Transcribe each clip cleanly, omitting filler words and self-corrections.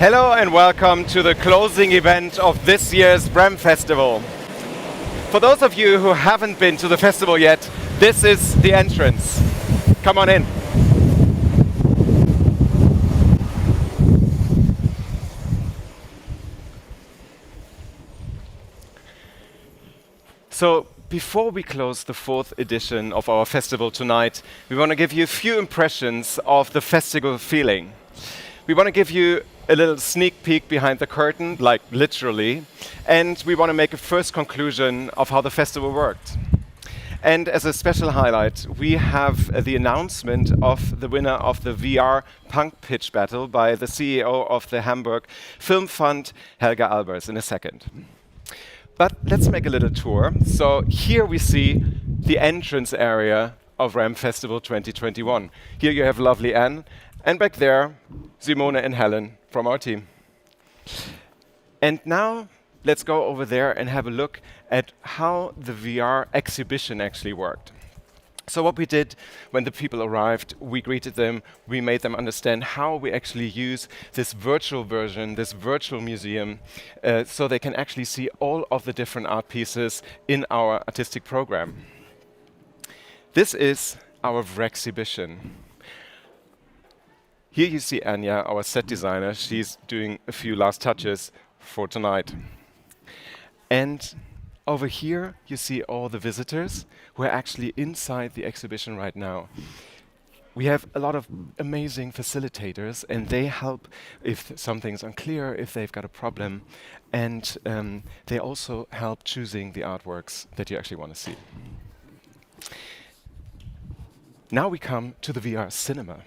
Hello and welcome to the closing event of this year's VRHAM Festival. For those of you who haven't been to the festival yet, this is the entrance. Come on in. So, before we close the 4th edition of our festival tonight, we want to give you a few impressions of the festival feeling. We want to give you a little sneak peek behind the curtain, like literally, and we want to make a first conclusion of how the festival worked. And as a special highlight, we have the announcement of the winner of the VR Punk Pitch Battle by the CEO of the Hamburg Film Fund, Helga Albers, in a second. But let's make a little tour. So here we see the entrance area of VRHAM Festival 2021. Here you have lovely Anne, and back there, Simone and Helen from our team. And now, let's go over there and have a look at how the VR exhibition actually worked. So what we did when the people arrived, we greeted them, we made them understand how we actually use this virtual version, this virtual museum, so they can actually see all of the different art pieces in our artistic program. This is our VREXhibition. Here you see Anya, our set designer. She's doing a few last touches for tonight. And over here, you see all the visitors who are actually inside the exhibition right now. We have a lot of amazing facilitators, and they help if something's unclear, if they've got a problem, and they also help choosing the artworks that you actually want to see. Now we come to the VR cinema.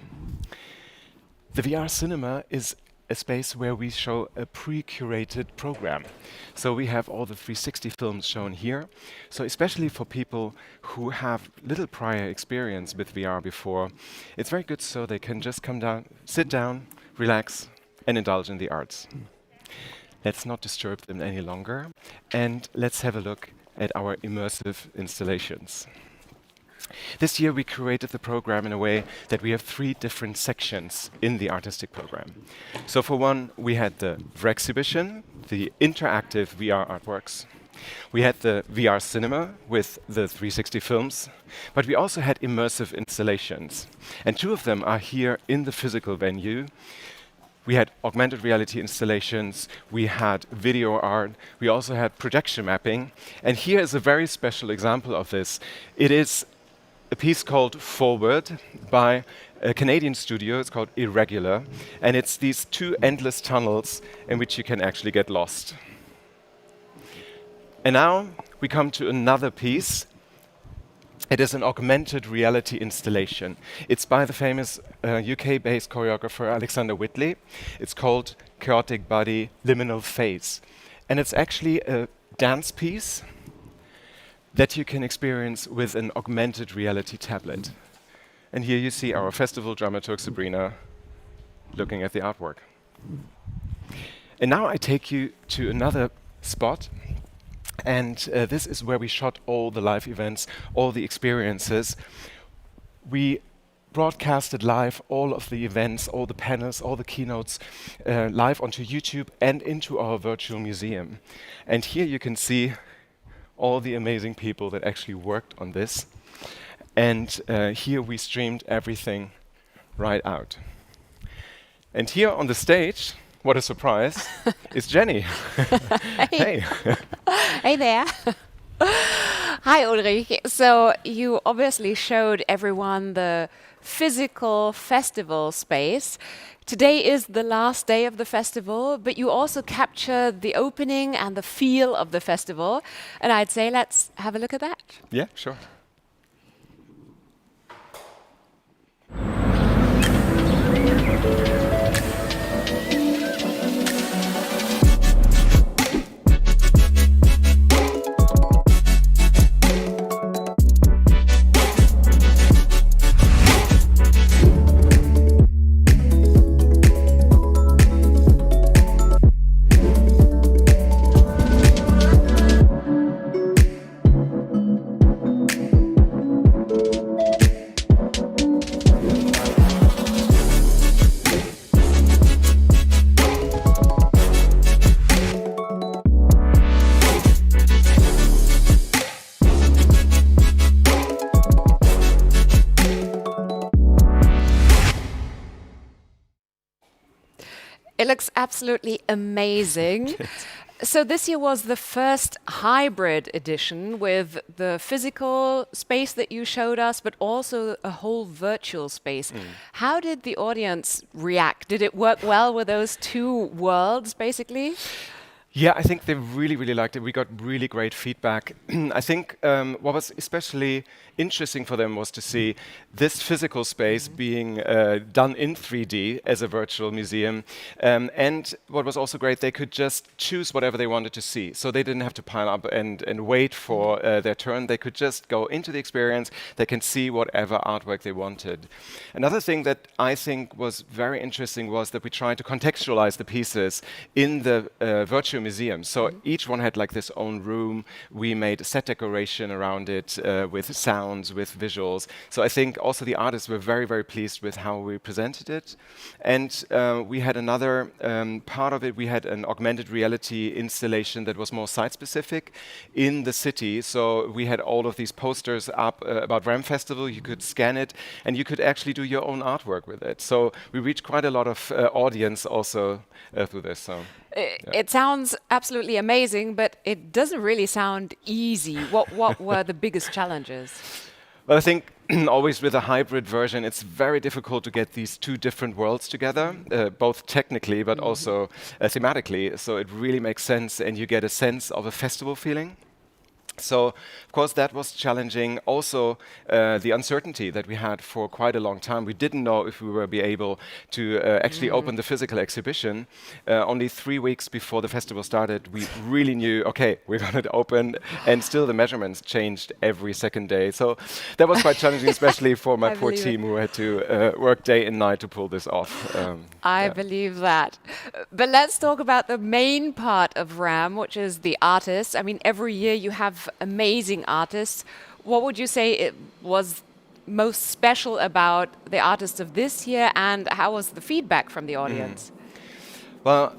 The VR cinema is a space where we show a pre-curated program. So we have all the 360 films shown here. So especially for people who have little prior experience with VR before, it's very good so they can just come down, sit down, relax, and indulge in the arts. Let's not disturb them any longer, and let's have a look at our immersive installations. This year we curated the program in a way that we have 3 different sections in the artistic program. So for one, we had the VREXhibition, the interactive VR artworks. We had the VR cinema with the 360 films, but we also had immersive installations. And 2 of them are here in the physical venue. We had augmented reality installations, we had video art, we also had projection mapping. And here is a very special example of this. It is a piece called Forward by a Canadian studio. It's called Irregular, and it's these 2 endless tunnels in which you can actually get lost. And now we come to another piece. It is an augmented reality installation. It's by the famous UK-based choreographer Alexander Whitley. It's called Chaotic Body Liminal Phase. And it's actually a dance piece that you can experience with an augmented reality tablet. And here you see our festival dramaturg Sabrina looking at the artwork. And now I take you to another spot, and this is where we shot all the live events, all the experiences. We broadcasted live all of the events, all the panels, all the keynotes live onto YouTube and into our virtual museum. And here you can see all the amazing people that actually worked on this. And here we streamed everything right out. And here on the stage, what a surprise, is Jenny. Hey. Hey there. Hi, Ulrich. So you obviously showed everyone the physical festival space. Today is the last day of the festival, but you also captured the opening and the feel of the festival. And I'd say let's have a look at that. Yeah, sure. It looks absolutely amazing. So this year was the first hybrid edition with the physical space that you showed us, but also a whole virtual space. How did the audience react? Did it work well with those two worlds, basically? Yeah, I think they really, really liked it. We got really great feedback. I think what was especially interesting for them was to see this physical space being done in 3D as a virtual museum. And what was also great, they could just choose whatever they wanted to see. So they didn't have to pile up and wait for their turn. They could just go into the experience. They can see whatever artwork they wanted. Another thing that I think was very interesting was that we tried to contextualize the pieces in the virtual museum. So each one had like this own room. We made a set decoration around it with sounds, with visuals. So I think also the artists were very, very pleased with how we presented it. And we had another part of it. We had an augmented reality installation that was more site-specific in the city. So we had all of these posters up about VRHAM Festival. You could scan it, and you could actually do your own artwork with it. So we reached quite a lot of audience also through this. So. It sounds absolutely amazing, but it doesn't really sound easy. What were the biggest challenges? Well, I think always with a hybrid version, it's very difficult to get these two different worlds together, both technically but also thematically. So it really makes sense, and you get a sense of a festival feeling. So, of course, that was challenging. Also, the uncertainty that we had for quite a long time. We didn't know if we would be able to actually open the physical exhibition. Only 3 weeks before the festival started, we really knew, okay, we're going to open, and still the measurements changed every second day. So that was quite challenging, especially for my poor team who had to work day and night to pull this off. I believe that. But let's talk about the main part of VRHAM, which is the artists. I mean, every year you have amazing artists. What would you say it was most special about the artists of this year, and how was the feedback from the audience? Well,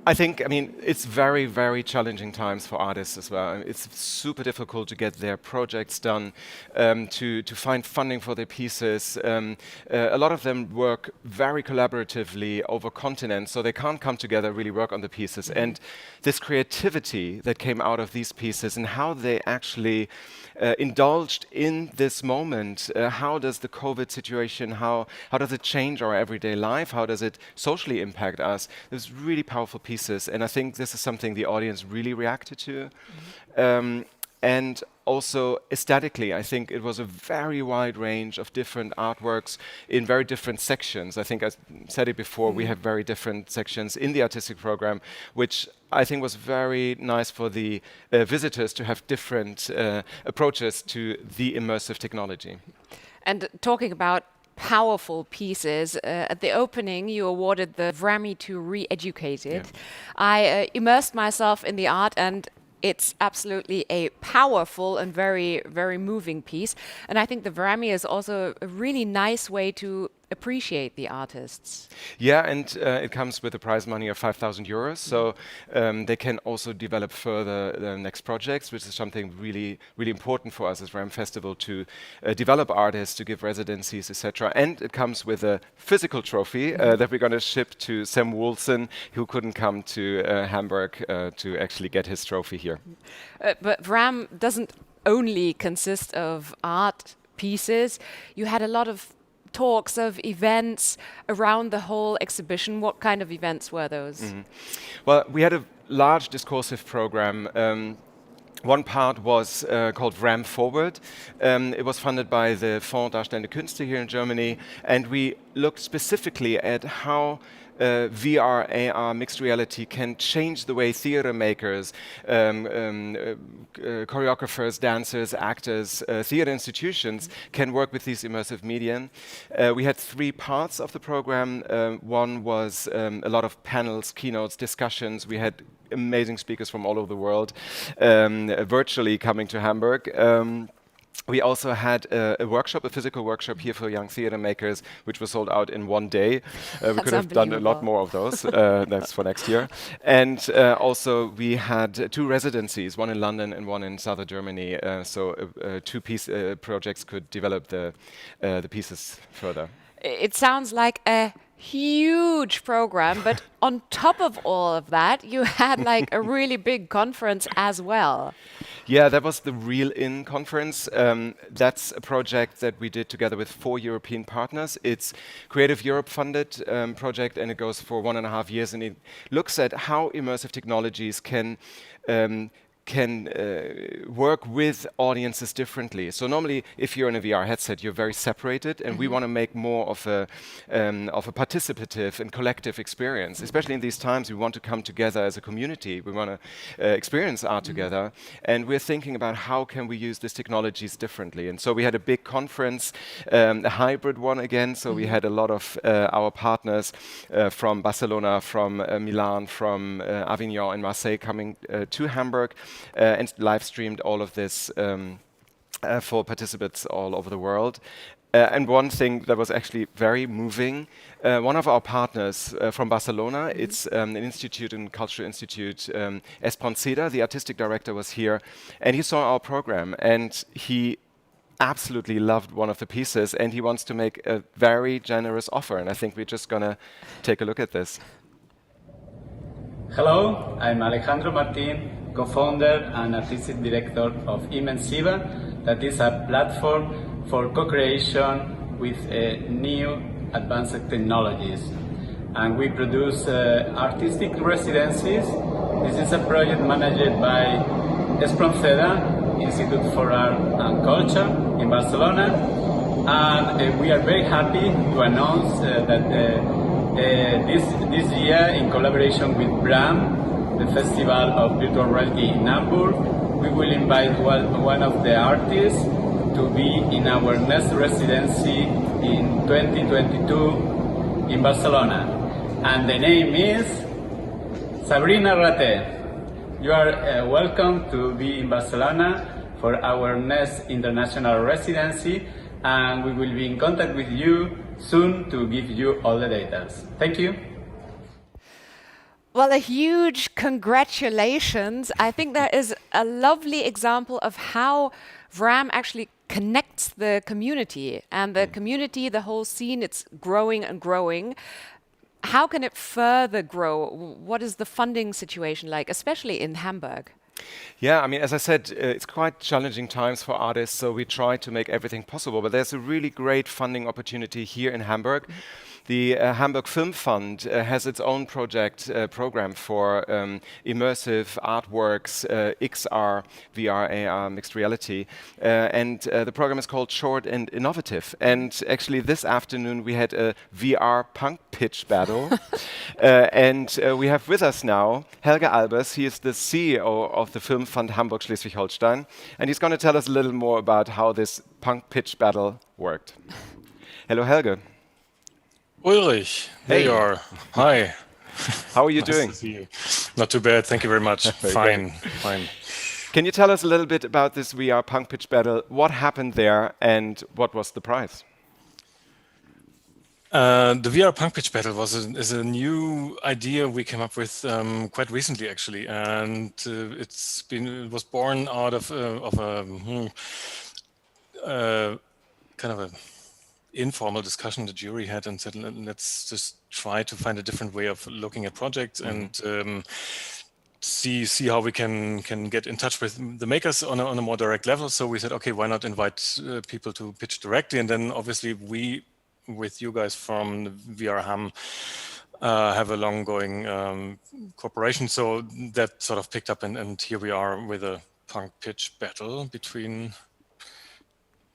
I mean, it's very, very challenging times for artists as well. It's super difficult to get their projects done, to find funding for their pieces. A lot of them work very collaboratively over continents, so they can't come together, really work on the pieces. And this creativity that came out of these pieces and how they actually indulged in this moment, how does the COVID situation, how does it change our everyday life? How does it socially impact us? There's really powerful pieces, and I think this is something the audience really reacted to. And also aesthetically, I think it was a very wide range of different artworks in very different sections. I think I said it before, we have very different sections in the artistic program, which I think was very nice for the visitors to have different approaches to the immersive technology. And talking about powerful pieces, at the opening you awarded the VRHAM to Re-Educated. I immersed myself in the art, and it's absolutely a powerful and very, very moving piece. And I think the VRHAM is also a really nice way to appreciate the artists. Yeah, and it comes with a prize money of 5,000 euros, so they can also develop further the next projects, which is something really, really important for us as VRHAM Festival, to develop artists, to give residencies, etc. And it comes with a physical trophy that we're going to ship to Sam Woolson, who couldn't come to Hamburg to actually get his trophy here. But VRHAM doesn't only consist of art pieces. You had a lot of talks of events around the whole exhibition. What kind of events were those? Well, we had a large discursive program. One part was called VRHAM Forward. It was funded by the Fonds Darstellende Künstler here in Germany, and we looked specifically at how VR, AR, mixed reality can change the way theater makers, choreographers, dancers, actors, theater institutions can work with these immersive media. We had 3 parts of the program. One was a lot of panels, keynotes, discussions. We had amazing speakers from all over the world virtually coming to Hamburg. We also had a workshop, a physical workshop here for young theater makers, which was sold out in 1 day. We could have done a lot more of those. That's for next year. And also we had 2 residencies, one in London and one in southern Germany. So 2 projects could develop the pieces further. It sounds like a huge program, but on top of all of that, you had like a really big conference as well. Yeah, that was the Real In conference. That's a project that we did together with 4 European partners. It's Creative Europe funded project, and it goes for 1.5 years, and it looks at how immersive technologies um, can work with audiences differently. So normally, if you're in a VR headset, you're very separated, and we want to make more of a participative and collective experience. Especially in these times, we want to come together as a community. We want to experience art together, and we're thinking about how can we use these technologies differently. And so we had a big conference, a hybrid one again. So we had a lot of our partners from Barcelona, from Milan, from Avignon and Marseille coming to Hamburg. And live streamed all of this for participants all over the world. And one thing that was actually very moving, one of our partners from Barcelona, it's an institute, a cultural institute, Espronceda, the artistic director was here, and he saw our program, and he absolutely loved one of the pieces, and he wants to make a very generous offer, and I think we're just gonna take a look at this. Hello, I'm Alejandro Martin, co-founder and artistic director of Immersive, that is a platform for co-creation with new advanced technologies. And we produce artistic residencies. This is a project managed by Espronceda, Institute for Art and Culture in Barcelona. And we are very happy to announce that this year, in collaboration with VRHAM, the Festival of Virtual Reality in Hamburg, we will invite one of the artists to be in our next residency in 2022 in Barcelona. And the name is Sabrina Raté. You are welcome to be in Barcelona for our next international residency, and we will be in contact with you soon to give you all the details. Thank you. Well, a huge congratulations. I think that is a lovely example of how VRHAM actually connects the community. And the community, the whole scene, it's growing and growing. How can it further grow? What is the funding situation like, especially in Hamburg? Yeah, I mean, as I said, it's quite challenging times for artists, so we try to make everything possible. But there's a really great funding opportunity here in Hamburg. The Hamburg Film Fund has its own program for immersive artworks, XR, VR, AR, mixed reality. And the program is called Short and Innovative. And actually this afternoon we had a VR punk pitch battle. And we have with us now Helge Albers. He is the CEO of the Film Fund Hamburg Schleswig-Holstein. And he's going to tell us a little more about how this punk pitch battle worked. Hello, Helge. Ulrich, there you are. Hi. How are you Nice doing? to see you. Not too bad, thank you very much. Fine. Can you tell us a little bit about this VR punk pitch battle? What happened there and what was the prize? The VR punk pitch battle is a new idea we came up with quite recently, actually, and it was born out of a kind of a informal discussion the jury had and said, let's just try to find a different way of looking at projects and see how we can get in touch with the makers on a more direct level. So we said, okay, why not invite people to pitch directly? And then obviously we, with you guys from the VRHAM, have a long-going cooperation. So that sort of picked up, and here we are with a punk pitch battle between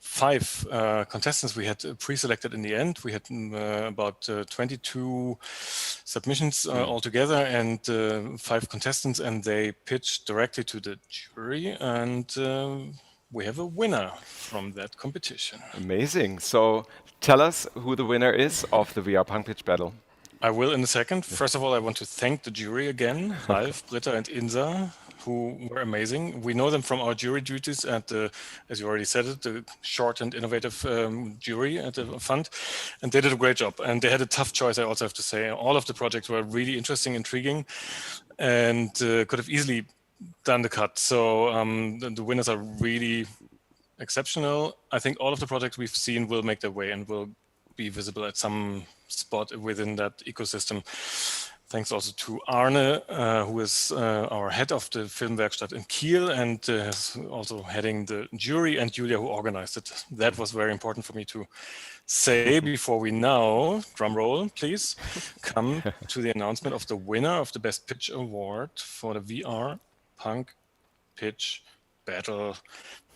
5 contestants we had pre-selected in the end. We had about 22 submissions altogether and 5 contestants, and they pitched directly to the jury, and we have a winner from that competition. Amazing. So tell us who the winner is of the VR punk pitch battle. I will in a second. First of all, I want to thank the jury again, Ralf, Britta, and Insa, who were amazing. We know them from our jury duties at the, as you already said it, the Short and Innovative jury at the fund, and they did a great job. And they had a tough choice, I also have to say. All of the projects were really interesting, intriguing, and could have easily done the cut. So the winners are really exceptional. I think all of the projects we've seen will make their way and will be visible at some spot within that ecosystem. Thanks also to Arne, who is our head of the Filmwerkstatt in Kiel and is also heading the jury, and Julia, who organized it. That was very important for me to say before we now, drum roll, please, come to the announcement of the winner of the Best Pitch Award for the VR Punk Pitch Battle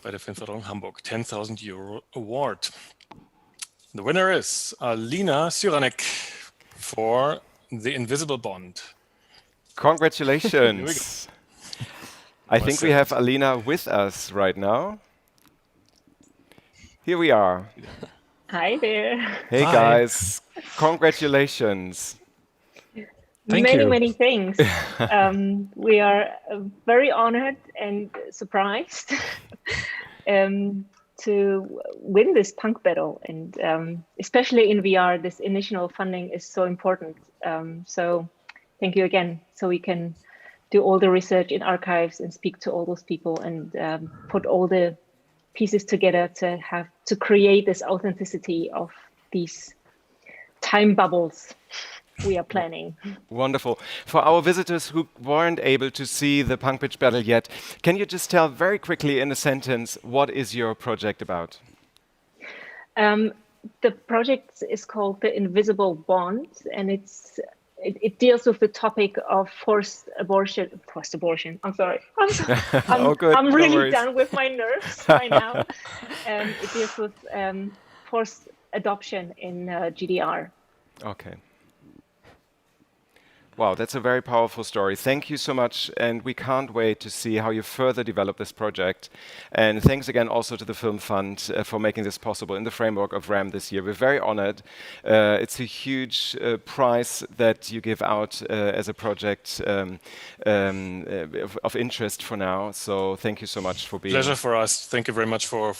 by the Filmförderung Hamburg, 10,000 euro award. The winner is Alina Syranek for The Invisible Bond. Congratulations. I think we have Alina with us right now. Here we are. Hi there. Hey Hi. guys, congratulations. Thank you. Many things. We are very honored and surprised to win this punk battle. And especially in VR, this initial funding is so important. So thank you again. So we can do all the research in archives and speak to all those people and put all the pieces together to create this authenticity of these time bubbles we are planning. Wonderful. For our visitors who weren't able to see the punk pitch battle yet, can you just tell very quickly in a sentence, what is your project about? The project is called The Invisible Bond, and it deals with the topic of forced abortion. I'm sorry. Oh, good. I'm No really worries. done with my nerves right now. It deals with forced adoption in GDR. Okay. Wow, that's a very powerful story. Thank you so much, and we can't wait to see how you further develop this project. And thanks again also to the Film Fund for making this possible in the framework of VRHAM this year. We're very honored. It's a huge prize that you give out as a project of interest for now. So thank you so much for being Pleasure for us. Thank you very much for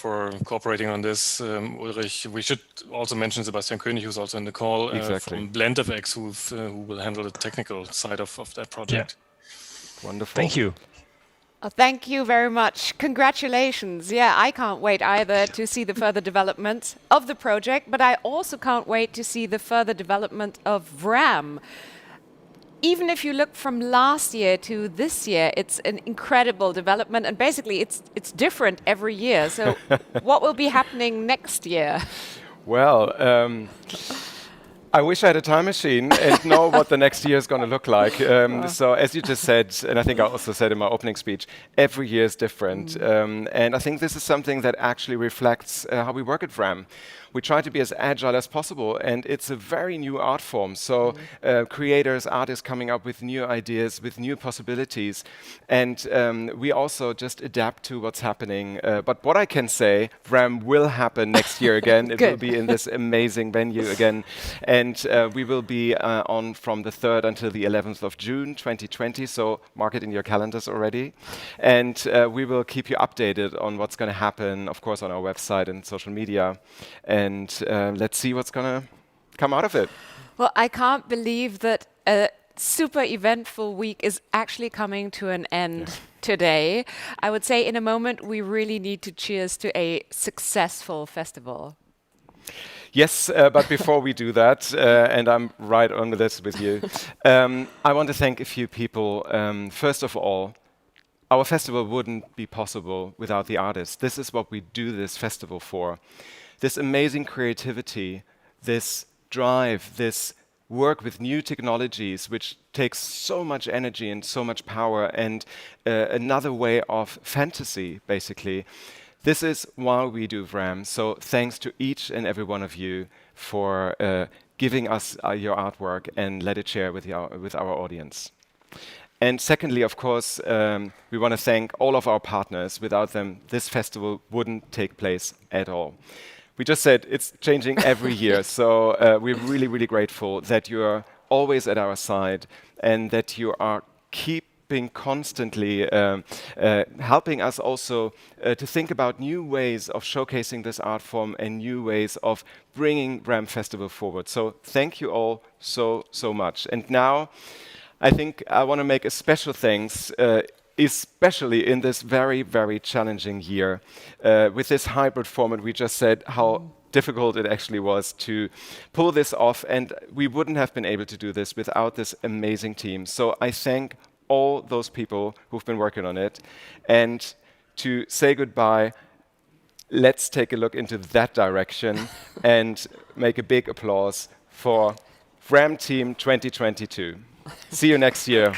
cooperating on this, Ulrich. We should also mention Sebastian König, who's also in the call, Exactly. from BlendFX, who will handle the technical side of that project. wonderful. Thank you. Oh, thank you very much. Congratulations. Yeah, I can't wait either to see the further development of the project, but I also can't wait to see the further development of VRHAM. Even if you look from last year to this year, it's an incredible development, and basically it's different every year. So what will be happening next year? Well, I wish I had a time machine and know what the next year is going to look like. So as you just said, and I think I also said in my opening speech, every year is different. And I think this is something that actually reflects how we work at VRHAM. We try to be as agile as possible, and it's a very new art form. So creators, artists coming up with new ideas, with new possibilities. And we also just adapt to what's happening. But what I can say, VRHAM will happen next year again. It will be in this amazing venue again. And we will be on from the 3rd until the 11th of June 2020. So mark it in your calendars already. And we will keep you updated on what's going to happen, of course, on our website and social media. And let's see what's going to come out of it. Well, I can't believe that a super eventful week is actually coming to an end today. I would say in a moment we really need to cheers to a successful festival. Yes, but before we do that, and I'm right on this with you, I want to thank a few people. First of all, our festival wouldn't be possible without the artists. This is what we do this festival for. This amazing creativity, this drive, this work with new technologies, which takes so much energy and so much power, and another way of fantasy, basically. This is why we do VRHAM. So thanks to each and every one of you for giving us your artwork and let it share with our audience. And secondly, of course, we want to thank all of our partners. Without them, this festival wouldn't take place at all. We just said it's changing every year, so we're really, really grateful that you are always at our side and that you are keeping constantly helping us also to think about new ways of showcasing this art form and new ways of bringing VRHAM Festival forward. So thank you all so, so much. And now I think I want to make a special thanks especially in this very, very challenging year. With this hybrid format, we just said how difficult it actually was to pull this off, and we wouldn't have been able to do this without this amazing team. So I thank all those people who've been working on it. And to say goodbye, let's take a look into that direction and make a big applause for VRHAM Team 2022. See you next year.